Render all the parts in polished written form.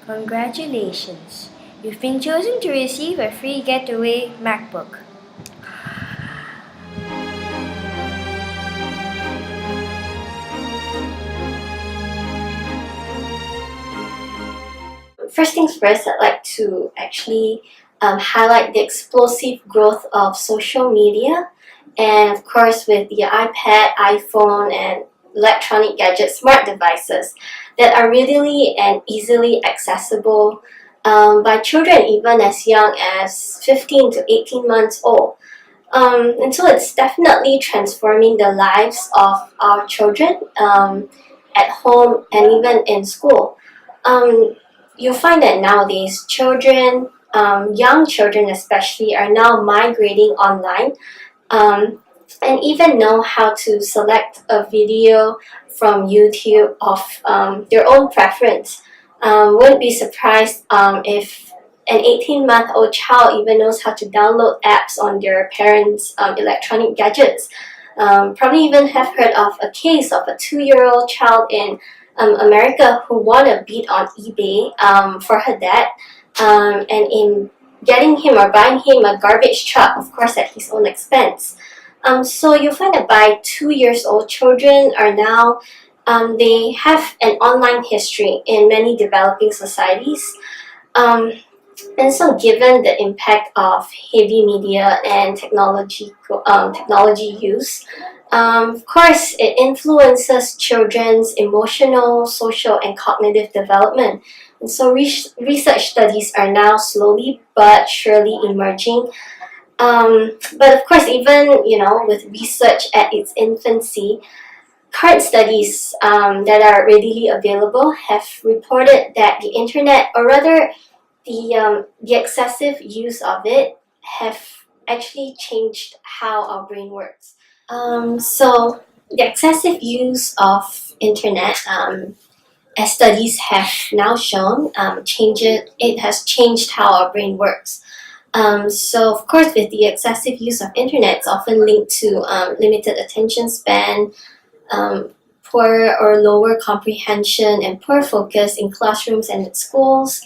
Congratulations! You've been chosen to receive a free Getaway MacBook. First things first, I'd like to actually highlight the explosive growth of social media, and of course with the iPad, iPhone, and electronic gadgets, smart devices that are readily and easily accessible by children even as young as 15 to 18 months old. And so it's definitely transforming the lives of our children at home and even in school. You'll find that nowadays children, young children especially, are now migrating online and even know how to select a video from YouTube of their own preference. Wouldn't be surprised if an 18-month-old child even knows how to download apps on their parents' electronic gadgets. Probably even have heard of a case of a 2-year-old child in America who won a bid on eBay for her dad, and in getting him or buying him a garbage truck, of course at his own expense. So you'll find that by 2 years old, children are now, they have an online history in many developing societies. And so given the impact of heavy media and technology use, of course, it influences children's emotional, social, and cognitive development. And so research studies are now slowly but surely emerging. But of course, even with research at its infancy, current studies that are readily available have reported that the internet, or rather the excessive use of it, have actually changed how our brain works. So the excessive use of internet, as studies have now shown, it has changed how our brain works. So of course, with the excessive use of internet, it's often linked to limited attention span, poor or lower comprehension, and poor focus in classrooms and at schools,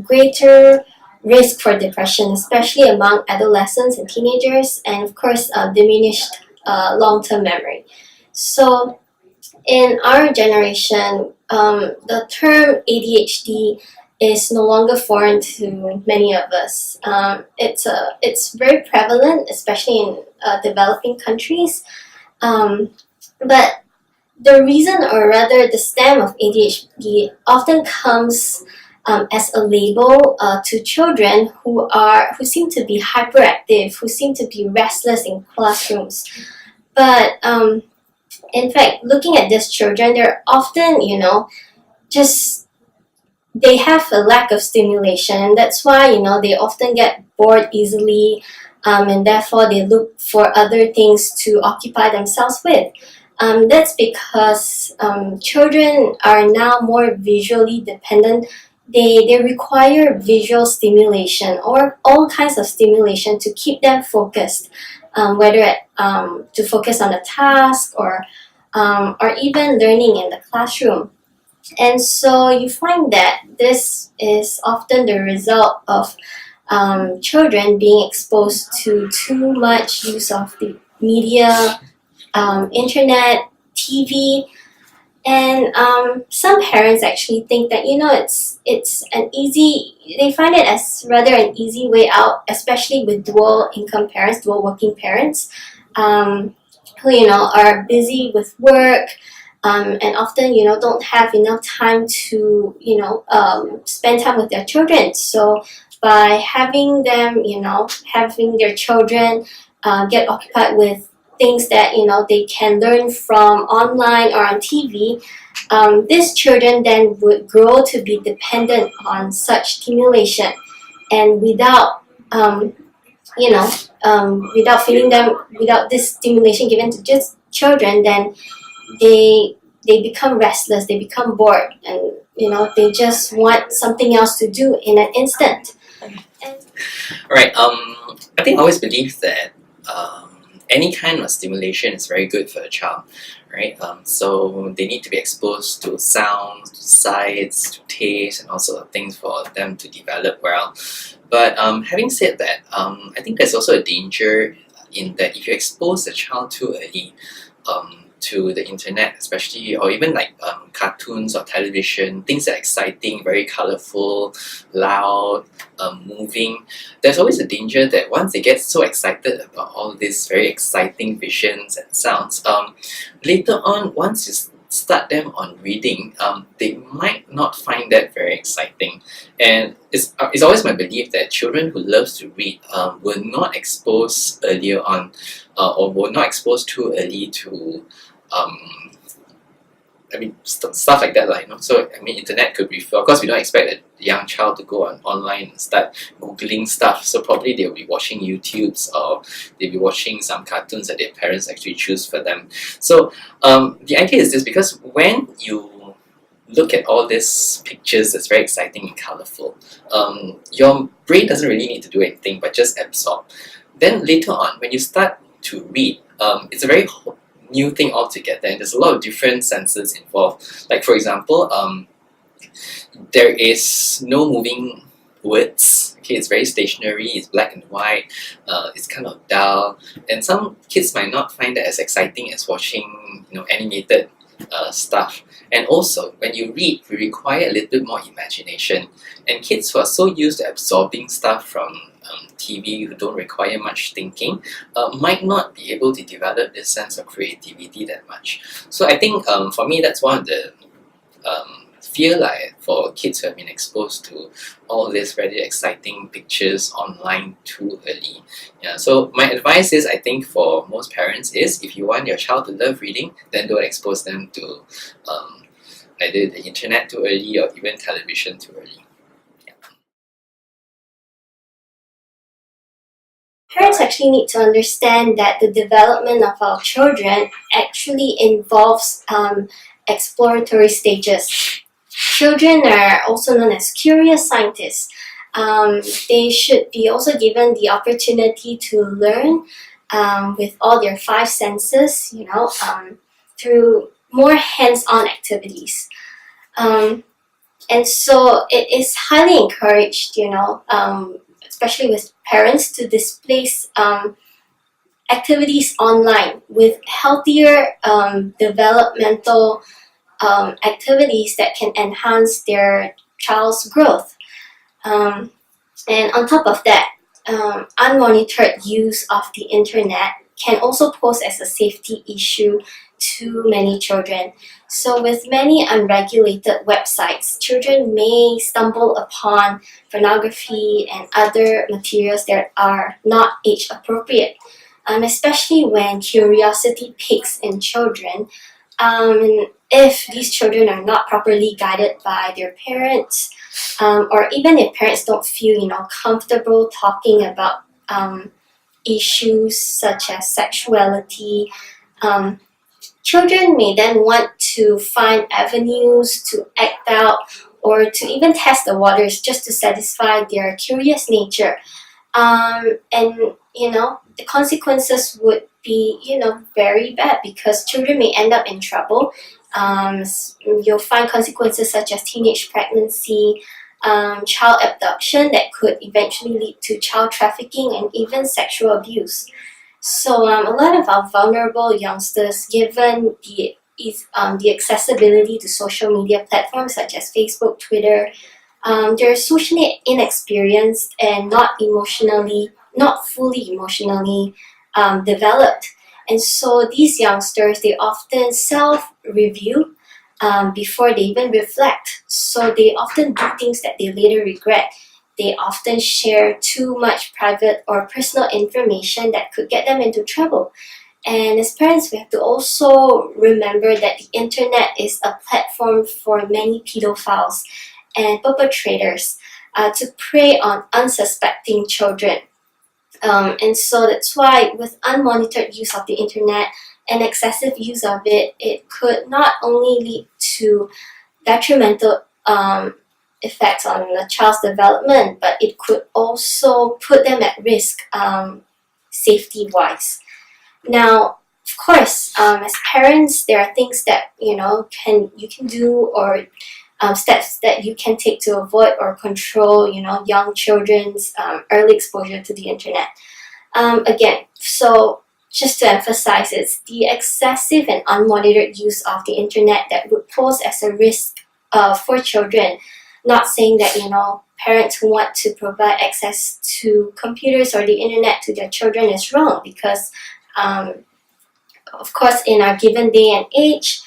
greater risk for depression, especially among adolescents and teenagers, and of course, diminished long-term memory. So in our generation, the term ADHD is no longer foreign to many of us. It's very prevalent, especially in developing countries. But the reason, or rather the stem of ADHD, often comes as a label to children who seem to be hyperactive, who seem to be restless in classrooms. But in fact, looking at these children, they're often, just they have a lack of stimulation, and that's why they often get bored easily, and therefore they look for other things to occupy themselves with. That's because children are now more visually dependent. They require visual stimulation or all kinds of stimulation to keep them focused, whether to focus on a task or even learning in the classroom. And so you find that this is often the result of children being exposed to too much use of the media, internet, TV, and some parents actually think that it's an easy. They find it as rather an easy way out, especially with dual income parents, dual working parents, who are busy with work. And often don't have enough time to spend time with their children. So by having them having their children get occupied with things that they can learn from online or on TV, these children then would grow to be dependent on such stimulation, and without without this stimulation given to just children, then they become restless, they become bored, and they just want something else to do in an instant. Right. I think I always believe that any kind of stimulation is very good for a child, right? So they need to be exposed to sounds, to sights, to taste, and all sorts of things for them to develop well. But having said that, I think there's also a danger in that if you expose the child too early to the internet, especially, or even like cartoons or television, things that are exciting, very colorful, loud, moving, there's always a danger that once they get so excited about all these very exciting visions and sounds, later on, once you start them on reading, they might not find that very exciting. And it's always my belief that children who love to read were not exposed earlier on, or were not exposed too early to stuff like that, like, so internet could refer. Of course, we don't expect a young child to go online and start googling stuff. So probably they'll be watching YouTubes, or they'll be watching some cartoons that their parents actually choose for them. So the idea is this: because when you look at all these pictures that's very exciting and colorful, your brain doesn't really need to do anything but just absorb. Then later on, when you start to read, it's a very new thing altogether, and there's a lot of different senses involved. Like, for example, there is no moving words. Okay, it's very stationary, it's black and white, it's kind of dull, and some kids might not find that as exciting as watching animated stuff. And also, when you read, you require a little bit more imagination, and kids who are so used to absorbing stuff from TV, who don't require much thinking, might not be able to develop this sense of creativity that much. So I think for me, that's one of the fear for kids who have been exposed to all these very exciting pictures online too early. Yeah, so my advice is, I think for most parents, is if you want your child to love reading, then don't expose them to either the internet too early or even television too early. Parents actually need to understand that the development of our children actually involves exploratory stages. Children are also known as curious scientists. They should be also given the opportunity to learn with all their five senses, through more hands-on activities. And so it is highly encouraged, especially with parents, to displace activities online with healthier developmental activities that can enhance their child's growth. And on top of that, unmonitored use of the internet can also pose as a safety issue to many children. So with many unregulated websites, children may stumble upon pornography and other materials that are not age appropriate, especially when curiosity peaks in children. If these children are not properly guided by their parents, or even if parents don't feel comfortable talking about issues such as sexuality, children may then want to find avenues to act out or to even test the waters just to satisfy their curious nature. And the consequences would be very bad, because children may end up in trouble. You'll find consequences such as teenage pregnancy, child abduction that could eventually lead to child trafficking and even sexual abuse. So a lot of our vulnerable youngsters, given the accessibility to social media platforms such as Facebook, Twitter, they're socially inexperienced and not fully emotionally developed. And so these youngsters, they often self-review before they even reflect. So they often do things that they later regret. They often share too much private or personal information that could get them into trouble. And as parents, we have to also remember that the internet is a platform for many pedophiles and perpetrators to prey on unsuspecting children. And so that's why with unmonitored use of the internet and excessive use of it, it could not only lead to detrimental effects on the child's development, but it could also put them at risk safety-wise. Now, of course, as parents, there are things that you can do, or steps that you can take to avoid or control young children's early exposure to the internet. Again, so just to emphasize, it's the excessive and unmonitored use of the internet that would pose as a risk for children. Not saying that parents who want to provide access to computers or the internet to their children is wrong, because of course, in our given day and age,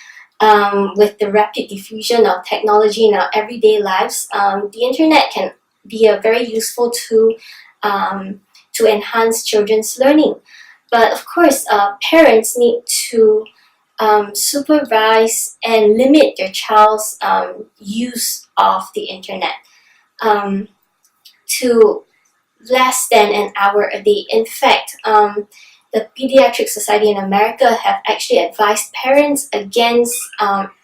with the rapid diffusion of technology in our everyday lives, the internet can be a very useful tool to enhance children's learning. But of course, parents need to supervise and limit their child's use of the internet to less than an hour a day. In fact, the Pediatric Society in America have actually advised parents against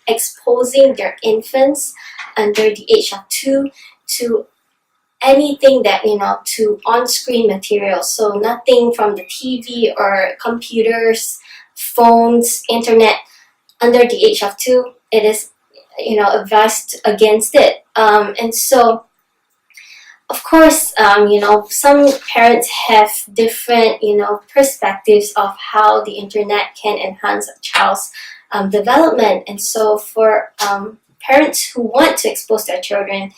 exposing their infants under the age of 2 to anything that to on-screen material. So nothing from the TV or computers, phones, internet under the age of 2. It is advised against it. And so of course, some parents have different, perspectives of how the internet can enhance a child's development. And so for parents who want to expose their children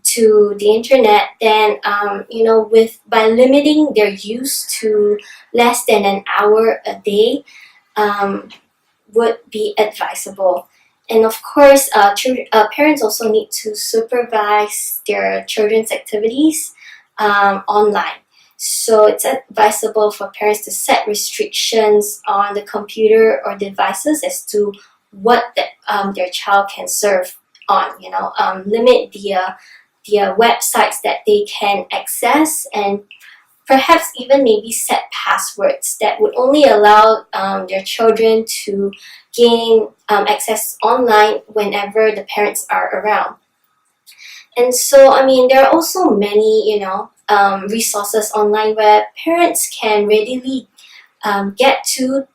to the internet, then, by limiting their use to less than an hour a day, would be advisable. And of course, parents also need to supervise their children's activities online. So it's advisable for parents to set restrictions on the computer or devices as to what their child can surf on. Limit the websites that they can access, and perhaps even maybe set passwords that would only allow their children to gain access online whenever the parents are around. And so, there are also many, resources online where parents can readily get to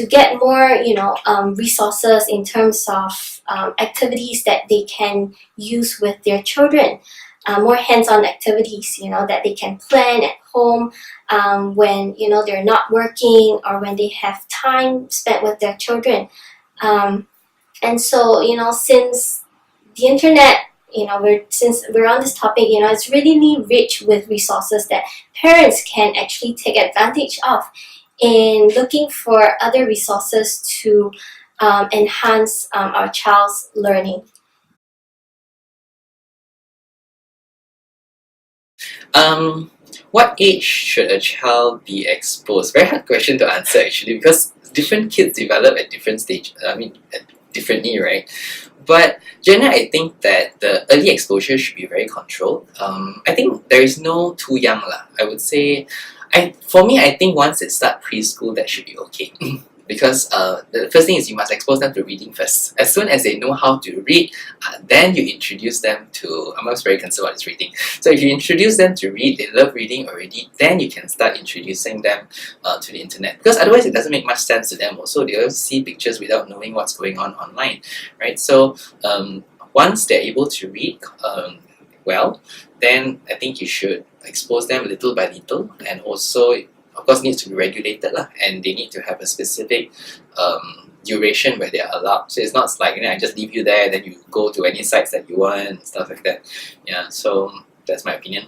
get more, resources in terms of activities that they can use with their children. More hands-on activities, that they can plan at home when, they're not working, or when they have time spent with their children. And so, since the internet, since we're on this topic, it's really rich with resources that parents can actually take advantage of in looking for other resources to enhance our child's learning. What age should a child be exposed? Very hard question to answer actually, because different kids develop at different stage. Differently, right? But generally, I think that the early exposure should be very controlled. I think there is no too young lah. I would say, for me, I think once it starts preschool, that should be okay. Because the first thing is you must expose them to reading first. As soon as they know how to read, then you introduce them to, I'm always very concerned about this reading. So if you introduce them to read, they love reading already, then you can start introducing them to the internet. Because otherwise it doesn't make much sense to them also. They always see pictures without knowing what's going on online, right? So once they're able to read well, then I think you should expose them little by little, and also of course needs to be regulated lah, and they need to have a specific duration where they are allowed. So it's not like I just leave you there, then you go to any sites that you want and stuff like that. Yeah, so that's my opinion.